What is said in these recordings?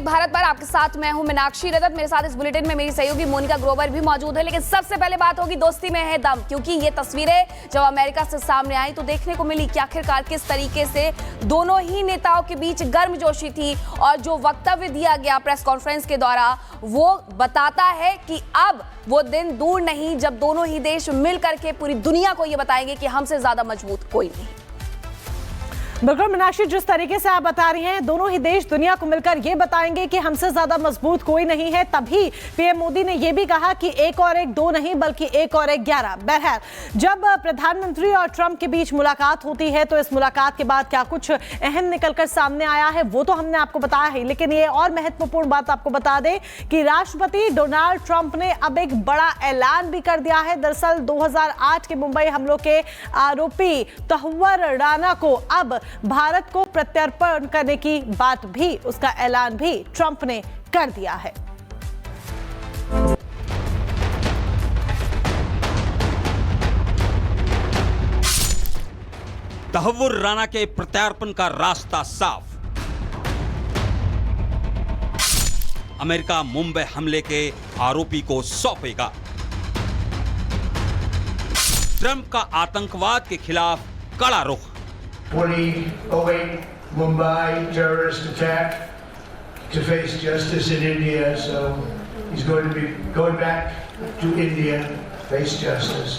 एक भारत पर आपके साथ मैं हूं मीनाक्षी रजत। मेरे साथ इस बुलेटिन में मेरी सहयोगी मोनिका ग्रोवर भी मौजूद है। लेकिन सबसे पहले बात होगी दोस्ती में है दम, क्योंकि ये तस्वीरें जब अमेरिका से सामने आई तो देखने को मिली कि आखिरकार किस तरीके से दोनों ही नेताओं के बीच गर्मजोशी थी। और जो वक्तव्य दिया गया प्रेस कॉन्फ्रेंस के द्वारा वो बताता है कि अब वो दिन दूर नहीं जब दोनों ही देश मिलकर के पूरी दुनिया को ये बताएंगे कि हमसे ज्यादा मजबूत कोई नहीं। बिल्कुल मीनाक्षी, जिस तरीके से आप बता रही हैं, दोनों ही देश दुनिया को मिलकर ये बताएंगे कि हमसे ज्यादा मजबूत कोई नहीं है। तभी पीएम मोदी ने यह भी कहा कि 1 और 1 2 नहीं बल्कि 1 और 1 11। बहरहाल जब प्रधानमंत्री और ट्रंप के बीच मुलाकात होती है तो इस मुलाकात के बाद क्या कुछ अहम निकलकर सामने आया है वो तो हमने आपको बताया है, लेकिन ये और महत्वपूर्ण बात आपको बता दें कि राष्ट्रपति डोनाल्ड ट्रंप ने अब एक बड़ा ऐलान भी कर दिया है। दरअसल 2008 के मुंबई हमलों के आरोपी तहव्वुर राना को अब भारत को प्रत्यर्पण करने की बात भी, उसका ऐलान भी ट्रंप ने कर दिया है। तहव्वुर राणा के प्रत्यार्पण का रास्ता साफ। अमेरिका मुंबई हमले के आरोपी को सौंपेगा। ट्रंप का आतंकवाद के खिलाफ कड़ा रुख। 2008 Mumbai terrorist attack to face justice in India, so he's going to be going back to India, face justice.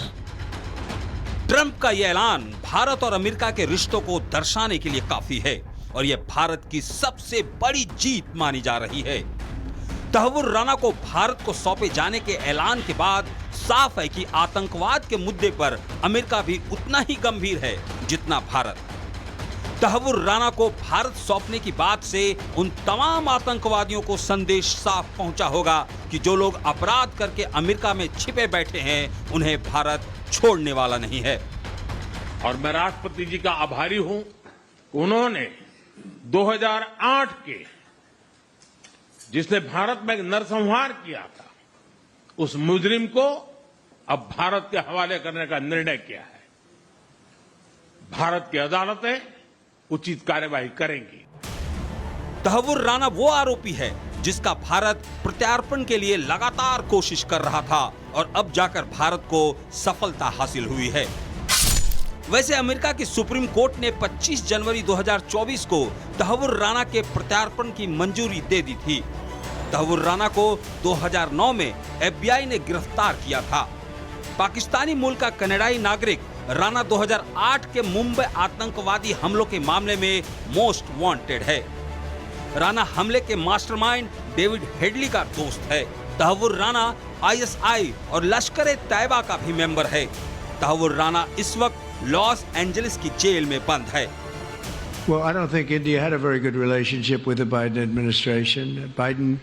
Trump का यह ऐलान भारत और अमेरिका के रिश्तों को दर्शाने के लिए काफी है और यह भारत की सबसे बड़ी जीत मानी जा रही है। तहव्वुर राणा को भारत को सौंपे जाने के ऐलान के बाद साफ है कि आतंकवाद के मुद्दे पर अमेरिका भी उतना ही गंभीर है जितना भारत। तहव्वुर राणा को भारत सौंपने की बात से उन तमाम आतंकवादियों को संदेश साफ पहुंचा होगा कि जो लोग अपराध करके अमेरिका में छिपे बैठे हैं उन्हें भारत छोड़ने वाला नहीं है। और मैं राष्ट्रपति जी का आभारी हूं, उन्होंने 2008 के जिसने भारत में नरसंहार किया था उस मुजरिम को अब भारत के हवाले करने का निर्णय किया है। भारत की अदालतें उचित कार्यवाही करेंगी। तहव्वुर राणा वो आरोपी है जिसका भारत प्रत्यार्पण के लिए लगातार कोशिश कर रहा था और अब जाकर भारत को सफलता हासिल हुई है। वैसे अमेरिका की सुप्रीम कोर्ट ने 25 जनवरी 2024 को तहव्वुर राणा के प्रत्यार्पण की मंजूरी दे दी थी। तहव्वुर राणा को 2009 में FBI ने गिरफ्तार किया था। पाकिस्तानी मूल का कनाडाई नागरिक राणा 2008 के मुंबई आतंकवादी हमलों के मामले में मोस्ट वांटेड है। राणा हमले के मास्टरमाइंड डेविड हेडली का दोस्त है। तहव्वुर राणा ISI और लश्कर-ए-तैयबा का भी मेंबर है। तहव्वुर राणा इस वक्त लॉस एंजलिस की जेल में बंद है। Well, I don't think India had a very good relationship with the Biden administration. Biden,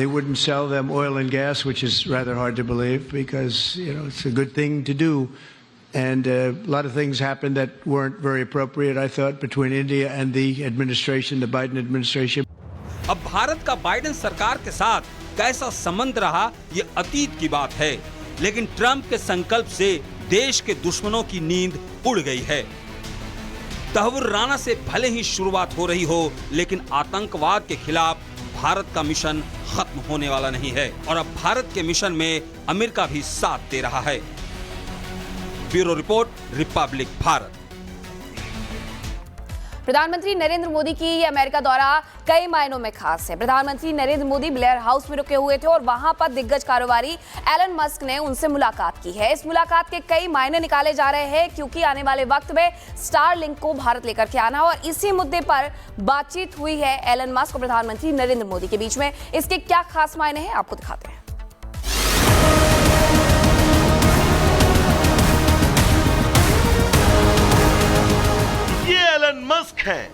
they wouldn't sell them oil and gas, which is rather hard to believe because, you know, it's a good thing to do. And a lot of things happened that weren't very appropriate, I thought, between India and the administration, the Biden administration. अब भारत का Biden सरकार के साथ कैसा संबंध रहा ये अतीत की बात है, लेकिन ट्रंप के संकल्प से देश के दुश्मनों की नींद उड़ गई है। तहव्वुर राणा से भले ही शुरुआत हो रही हो, लेकिन आतंकवाद के खिलाफ भारत का मिशन खत्म होने वाला नहीं है और अब भारत के मिशन में अमेरिका भी साथ दे रहा है। Bureau report, Republic Bharat. प्रधानमंत्री नरेंद्र मोदी की ये अमेरिका दौरा कई मायनों में खास है। प्रधानमंत्री नरेंद्र मोदी ब्लेयर हाउस में रुके हुए थे और वहां पर दिग्गज कारोबारी एलन मस्क ने उनसे मुलाकात की है। इस मुलाकात के कई मायने निकाले जा रहे हैं क्योंकि आने वाले वक्त में स्टारलिंक को भारत लेकर के आना और इसी मुद्दे पर बातचीत हुई है एलन मस्क और प्रधानमंत्री नरेंद्र मोदी के बीच में। इसके क्या खास मायने हैं आपको दिखाते हैं। एलन मस्क हैं,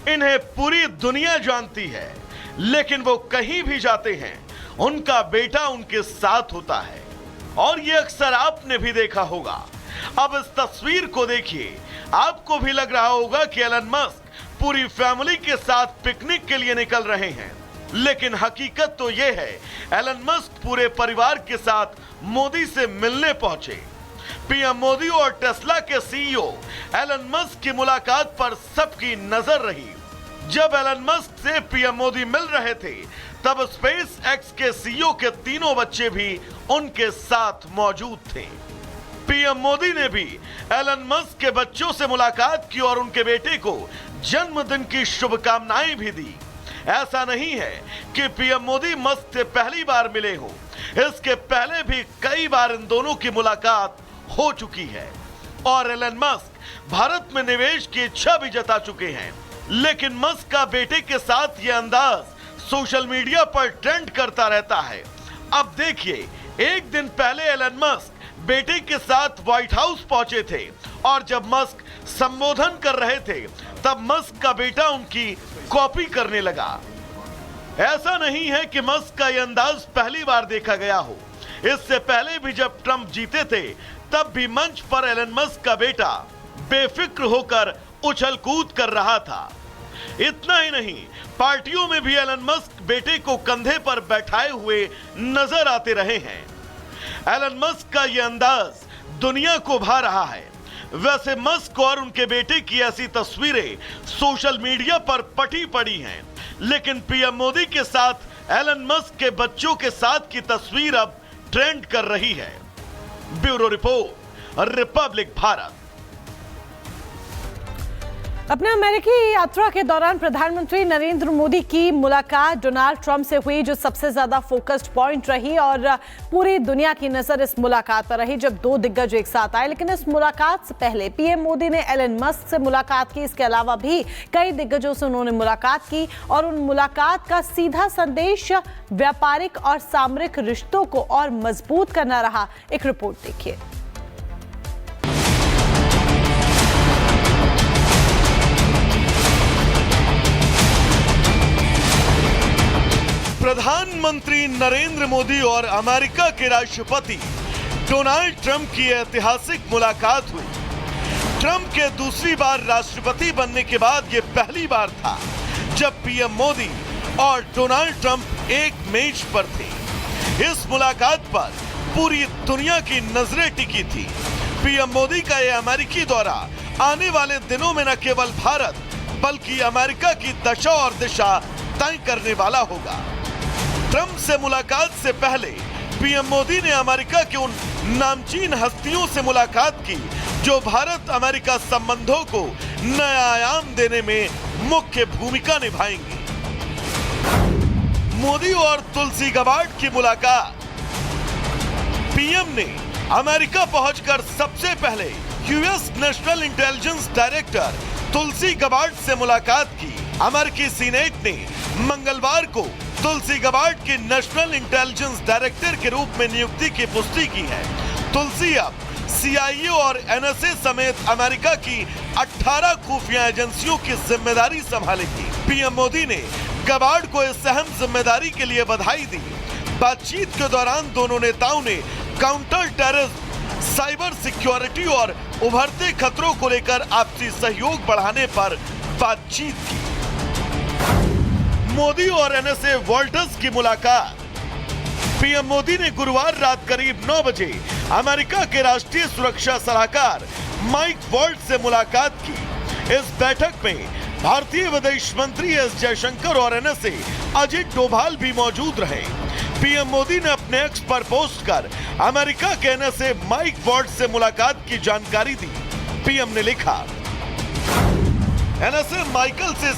इन्हें पूरी दुनिया जानती है, लेकिन वो कहीं भी जाते हैं उनका बेटा उनके साथ होता है और ये अक्सर आपने भी देखा होगा। अब इस तस्वीर को देखिए, आपको भी लग रहा होगा कि एलन मस्क पूरी फैमिली के साथ पिकनिक के लिए निकल रहे हैं, लेकिन हकीकत तो ये है एलन मस्क पूरे परिवार के साथ मोदी से मिलने पहुंचे। पीएम मोदी और टेस्ला के CEO एलन मस्क की मुलाकात पर सबकी नजर रही। जब एलन मस्क से पीएम मोदी मिल रहे थे तब स्पेस एक्स के सीईओ के तीनों बच्चे भी उनके साथ मौजूद थे। पीएम मोदी ने भी एलन मस्क के बच्चों से मुलाकात की और उनके बेटे को जन्मदिन की शुभकामनाएं भी दी। ऐसा नहीं है कि पीएम मोदी मस्क से पहली बार मिले हो, इसके पहले भी कई बार इन दोनों की मुलाकात हो चुकी है और एलन मस्क भारत में निवेश की इच्छा भी जता चुके हैं। लेकिन मस्क का बेटे के साथ यह अंदाज सोशल मीडिया पर ट्रेंड करता रहता है। अब देखिए, एक दिन पहले एलन मस्क बेटे के साथ व्हाइट हाउस पहुंचे थे और जब मस्क संबोधन कर रहे थे तब मस्क का बेटा उनकी कॉपी करने लगा। ऐसा नहीं है कि मस्क का यह अंदाज पहली बार देखा गया हो। इससे पहले भी जब ट्रंप जीते थे तब भी मंच पर एलन मस्क का बेटा बेफिक्र होकर उछल कूद कर रहा था। इतना ही नहीं, पार्टियों में भी एलन मस्क बेटे को कंधे पर बैठाए हुए नजर आते रहे हैं। एलन मस्क का यह अंदाज दुनिया को भा रहा है। वैसे मस्क और उनके बेटे की ऐसी तस्वीरें सोशल मीडिया पर पटी पड़ी हैं, लेकिन पीएम मोदी के साथ एलन मस्क के बच्चों के साथ की तस्वीर अब ट्रेंड कर रही है। Bureau report, Republic Bharat. अपने अमेरिकी यात्रा के दौरान प्रधानमंत्री नरेंद्र मोदी की मुलाकात डोनाल्ड ट्रंप से हुई, जो सबसे ज्यादा फोकस्ड पॉइंट रही और पूरी दुनिया की नजर इस मुलाकात पर रही जब दो दिग्गज एक साथ आए। लेकिन इस मुलाकात से पहले पीएम मोदी ने एलन मस्क से मुलाकात की। इसके अलावा भी कई दिग्गजों से उन्होंने मुलाकात की और उन मुलाकात का सीधा संदेश व्यापारिक और सामरिक रिश्तों को और मजबूत करना रहा। एक रिपोर्ट देखिए। प्रधानमंत्री नरेंद्र मोदी और अमेरिका के राष्ट्रपति डोनाल्ड ट्रंप की ऐतिहासिक मुलाकात हुई। ट्रंप के दूसरी बार राष्ट्रपति बनने के बाद यह पहली बार था जब पीएम मोदी और डोनाल्ड ट्रंप एक मेज पर थे। इस मुलाकात पर पूरी दुनिया की नजरें टिकी थी। पीएम मोदी का यह अमेरिकी दौरा आने वाले दिनों में न केवल भारत बल्कि अमेरिका की दशा और दिशा तय करने वाला होगा। ट्रंप से मुलाकात से पहले पीएम मोदी ने अमेरिका के उन नामचीन हस्तियों से मुलाकात की जो भारत अमेरिका संबंधों को नया आयाम देने में मुख्य भूमिका निभाएंगे। मोदी और तुलसी गबार्ड की मुलाकात। पीएम ने अमेरिका पहुंचकर सबसे पहले यूएस नेशनल इंटेलिजेंस डायरेक्टर तुलसी गबार्ड से मुलाकात की। अमेरिकी सीनेट ने मंगलवार को तुलसी गबार्ड की नेशनल इंटेलिजेंस डायरेक्टर के रूप में नियुक्ति की पुष्टि की है। तुलसी अब CIA और NSA समेत अमेरिका की 18 खुफिया एजेंसियों की जिम्मेदारी संभालेगी। पीएम मोदी ने गबार्ड को इस अहम जिम्मेदारी के लिए बधाई दी। बातचीत के दौरान दोनों नेताओं ने काउंटर टेररिज्म, साइबर सिक्योरिटी और उभरते खतरों को लेकर आपसी सहयोग बढ़ाने पर बातचीत की। मोदी और NSA वॉल्टर्स की मुलाकात। पीएम मोदी ने गुरुवार रात करीब 9 बजे अमेरिका के राष्ट्रीय सुरक्षा सलाहकार माइक वॉल्ट्ज से मुलाकात की। इस बैठक में भारतीय विदेश मंत्री एस जयशंकर और NSA अजित डोभाल भी मौजूद रहे। पीएम मोदी ने अपने एक्स पर पोस्ट कर अमेरिका के NSA माइक वॉल्ट्ज से मुलाकात की जानकारी दी। पीएम ने लिखा, NSA माइकल से